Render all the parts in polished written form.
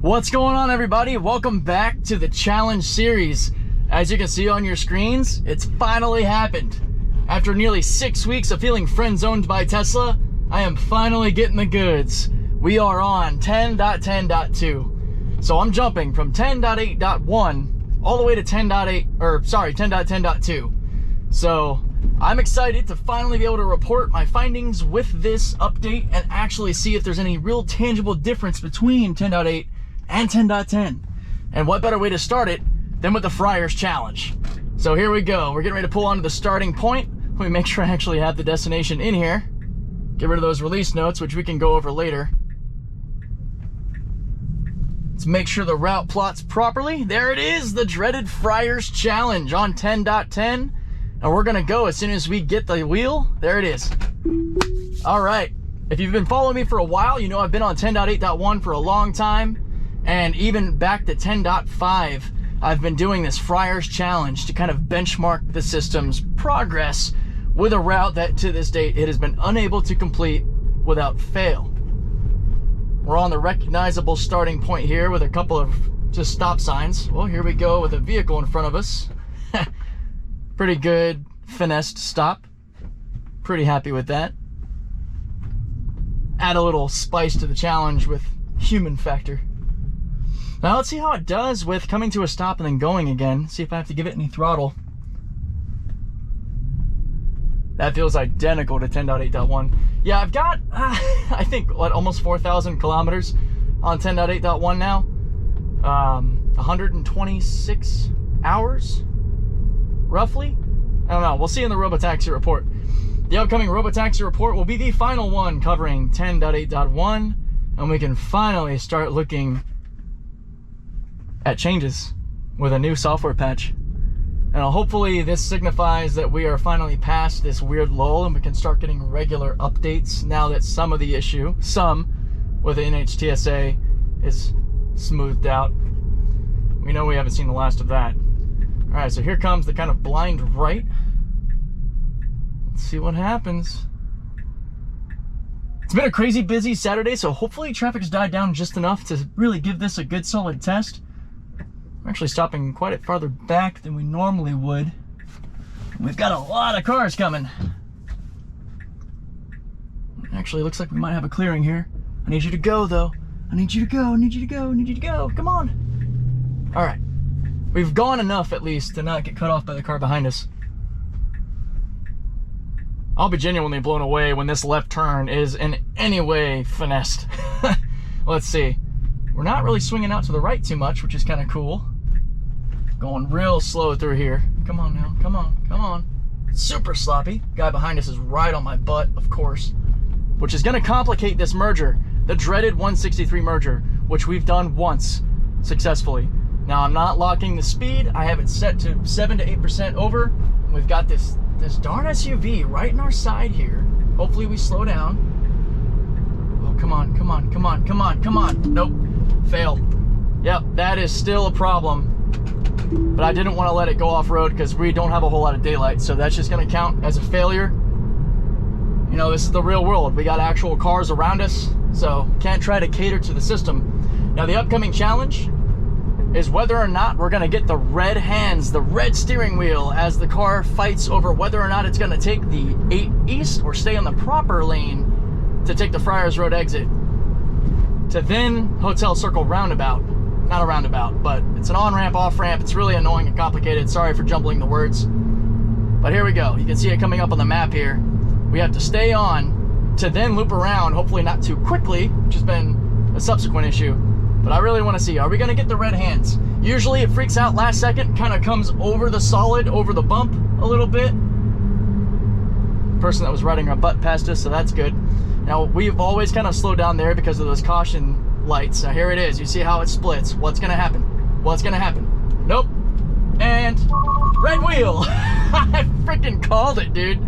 What's going on, everybody? Welcome back to the challenge series. As you can see on your screens, it's finally happened. After nearly 6 weeks of feeling friend-zoned by Tesla, I am finally getting the goods. We are on 10.10.2. So I'm jumping from 10.8.1 all the way to 10.10.2. So I'm excited to finally be able to report my findings with this update and actually see if there's any real tangible difference between 10.8 and 10.10. And what better way to start it than with the Friar's challenge. So here we go. We're getting ready to pull onto the starting point. Let me make sure I actually have the destination in here. Get rid of those release notes, which we can go over later. Let's make sure the route plots properly. There it is, the dreaded Friar's challenge on 10.10. And we're gonna go as soon as we get the wheel. There it is. All right, if you've been following me for a while, you know I've been on 10.8.1 for a long time. And even back to 10.5, I've been doing this Friar's challenge to kind of benchmark the system's progress with a route that to this date it has been unable to complete without fail. We're on the recognizable starting point here with a couple of just stop signs. Well, here we go with a vehicle in front of us. Pretty good finessed stop. Pretty happy with that. Add a little spice to the challenge with human factor. Now let's see how it does with coming to a stop and then going again. See if I have to give it any throttle. That feels identical to 10.8.1. Yeah, I've got, I think, what, almost 4,000 kilometers on 10.8.1 now. 126 hours, roughly. I don't know. We'll see in the Robotaxi report. The upcoming Robotaxi report will be the final one covering 10.8.1, and we can finally start looking at changes with a new software patch. And hopefully this signifies that we are finally past this weird lull and we can start getting regular updates now that some of the issue, with the NHTSA is smoothed out. We know we haven't seen the last of that. All right, so here comes the kind of blind right. Let's see what happens. It's been a crazy busy Saturday, so hopefully traffic's died down just enough to really give this a good solid test. We're actually stopping quite a bit farther back than we normally would. We've got a lot of cars coming. Actually, looks like we might have a clearing here. I need you to go, though. I need you to go, I need you to go, I need you to go. Come on. All right. We've gone enough, at least, to not get cut off by the car behind us. I'll be genuinely blown away when this left turn is in any way finessed. Let's see. We're not really swinging out to the right too much, which is kind of cool. Going real slow through here. Come on now, come on, come on. Super sloppy. Guy behind us is right on my butt, of course, which is gonna complicate this merger, the dreaded 163 merger, which we've done once successfully. Now I'm not locking the speed. I have it set to 7 to 8% over. We've got this darn SUV right in our side here. Hopefully we slow down. Oh, come on, come on, come on, come on, come on. Nope. Fail. Yep, that is still a problem. But I didn't want to let it go off-road because we don't have a whole lot of daylight, so that's just going to count as a failure. You know, this is the real world. We got actual cars around us, so can't try to cater to the system. Now, the upcoming challenge is whether or not we're going to get the red hands, the red steering wheel, as the car fights over whether or not it's going to take the 8 East or stay on the proper lane to take the Friars Road exit to then Hotel Circle roundabout. Not a roundabout, but it's an on-ramp, off-ramp. It's really annoying and complicated. Sorry for jumbling the words. But here we go. You can see it coming up on the map here. We have to stay on to then loop around, hopefully not too quickly, which has been a subsequent issue. But I really want to see, are we going to get the red hands? Usually it freaks out last second, kind of comes over the solid, over the bump a little bit. Person that was riding our butt past us, so that's good. Now, we've always kind of slowed down there because of those caution lights. Now, here it is. You see how it splits. What's going to happen? What's going to happen? Nope. And red wheel. I freaking called it, dude.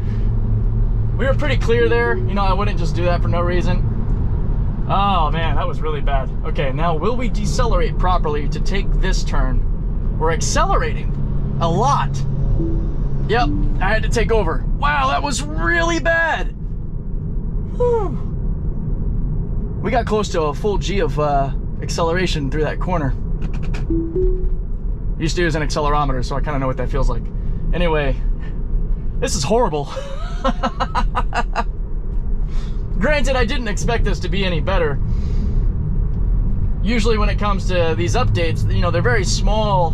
We were pretty clear there. You know, I wouldn't just do that for no reason. Oh, man, that was really bad. Okay, now, will we decelerate properly to take this turn? We're accelerating a lot. Yep, I had to take over. Wow, that was really bad. Whew. We got close to a full G of acceleration through that corner. Used to use an accelerometer, so I kind of know what that feels like. Anyway, this is horrible. Granted, I didn't expect this to be any better. Usually when it comes to these updates, you know, they're very small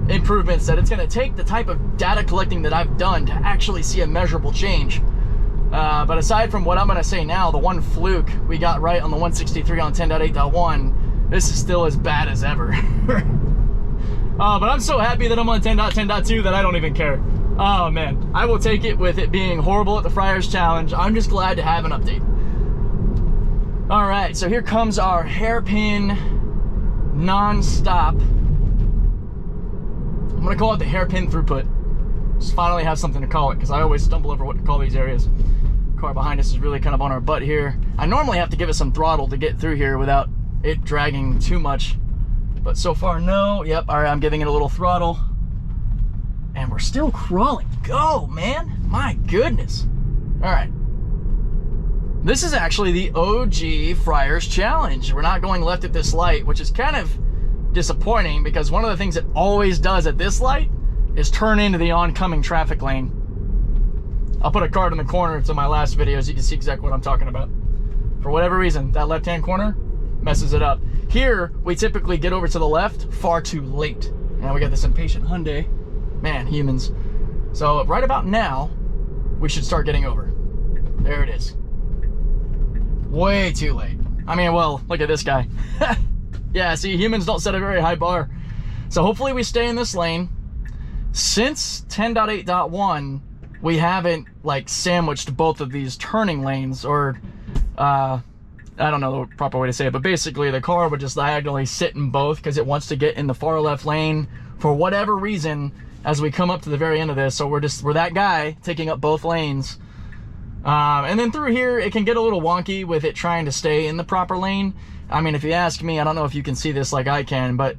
improvements that it's going to take the type of data collecting that I've done to actually see a measurable change. But aside from what I'm going to say now, the one fluke we got right on the 163 on 10.8.1, this is still as bad as ever. But I'm so happy that I'm on 10.10.2 that I don't even care. Oh man, I will take it with it being horrible at the Friar's Challenge. I'm just glad to have an update. All right, so here comes our hairpin non-stop. I'm gonna call it the hairpin throughput. Just finally have something to call it, because I always stumble over what to call these areas. Car behind us is really kind of on our butt here. I normally have to give it some throttle to get through here without it dragging too much. But so far, no. Yep, all right, I'm giving it a little throttle. And we're still crawling. Go, man. My goodness. All right. This is actually the OG Friar's Challenge. We're not going left at this light, which is kind of disappointing because one of the things it always does at this light is turn into the oncoming traffic lane. I'll put a card in the corner to my last video so you can see exactly what I'm talking about. For whatever reason, that left-hand corner messes it up. Here, we typically get over to the left far too late. And we got this impatient Hyundai. Man, humans. So right about now, we should start getting over. There it is. Way too late. I mean, well, look at this guy. Yeah, see, humans don't set a very high bar. So hopefully we stay in this lane. Since 10.8.1, we haven't like sandwiched both of these turning lanes, or I don't know the proper way to say it, but basically the car would just diagonally sit in both because it wants to get in the far left lane for whatever reason as we come up to the very end of this. So we're that guy taking up both lanes. And then through here, it can get a little wonky with it trying to stay in the proper lane. I mean, if you ask me, I don't know if you can see this like I can, but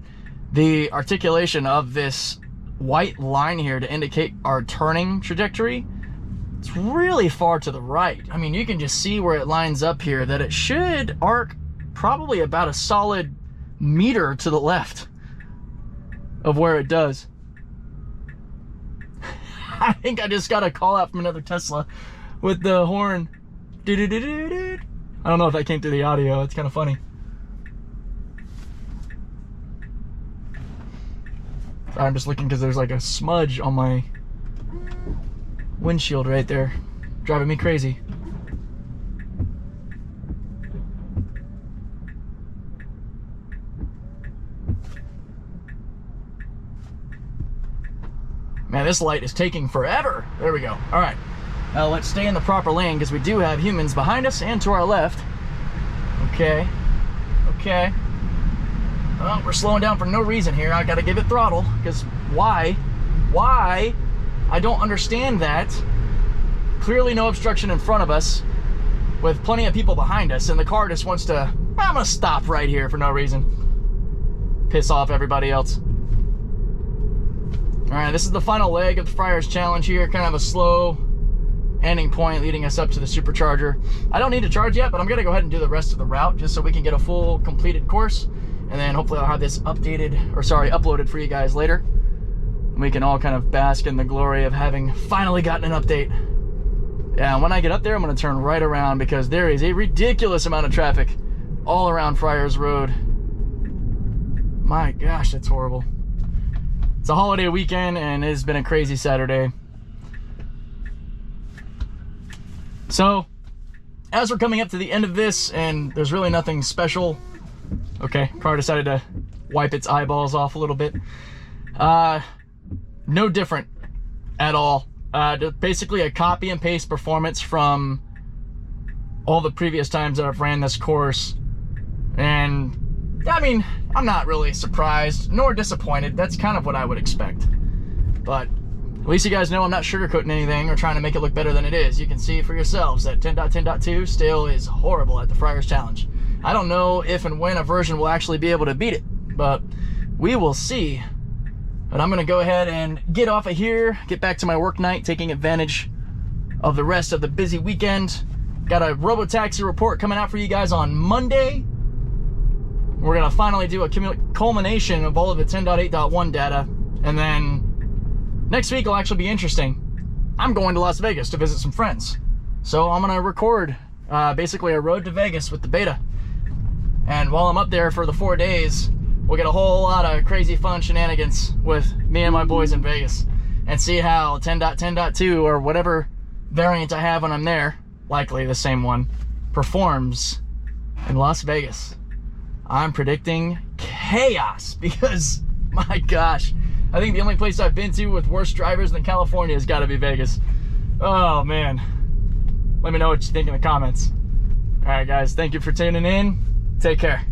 the articulation of this white line here to indicate our turning trajectory, it's really far to the right. I mean, you can just see where it lines up here that it should arc probably about a solid meter to the left of where it does. I think I just got a call out from another Tesla with the horn. I don't know if that came through the audio. It's kind of funny. I'm just looking because there's like a smudge on my windshield right there, driving me crazy. Man, this light is taking forever. There we go. All right. Now let's stay in the proper lane because we do have humans behind us and to our left. Okay. Okay. Well, we're slowing down for no reason here. I got to give it throttle because why? Why? I don't understand that. Clearly no obstruction in front of us with plenty of people behind us, and the car just wants to, I'm going to stop right here for no reason. Piss off everybody else. All right, this is the final leg of the Friar's Challenge here. Kind of a slow ending point leading us up to the supercharger. I don't need to charge yet, but I'm going to go ahead and do the rest of the route just so we can get a full completed course. And then hopefully I'll have this uploaded for you guys later. And we can all kind of bask in the glory of having finally gotten an update. Yeah, and when I get up there, I'm going to turn right around because there is a ridiculous amount of traffic all around Friar's Road. My gosh, that's horrible. It's a holiday weekend and it's been a crazy Saturday. So, as we're coming up to the end of this, and there's really nothing special. Okay, car decided to wipe its eyeballs off a little bit. No different at all. Basically a copy and paste performance from all the previous times that I've ran this course. And, I mean, I'm not really surprised nor disappointed. That's kind of what I would expect. But at least you guys know I'm not sugarcoating anything or trying to make it look better than it is. You can see for yourselves that 10.10.2 still is horrible at the Friar's Challenge. I don't know if and when a version will actually be able to beat it, but we will see. But I'm going to go ahead and get off of here, get back to my work night, taking advantage of the rest of the busy weekend. Got a robotaxi report coming out for you guys on Monday. We're gonna finally do a culmination of all of the 10.8.1 data, and then next week will actually be interesting. I'm going to Las Vegas to visit some friends. So I'm gonna record basically a road to Vegas with the beta. And while I'm up there for the 4 days, we'll get a whole lot of crazy fun shenanigans with me and my boys in Vegas and see how 10.10.2 or whatever variant I have when I'm there, likely the same one, performs in Las Vegas. I'm predicting chaos because, my gosh, I think the only place I've been to with worse drivers than California has got to be Vegas. Oh, man. Let me know what you think in the comments. All right, guys, thank you for tuning in. Take care.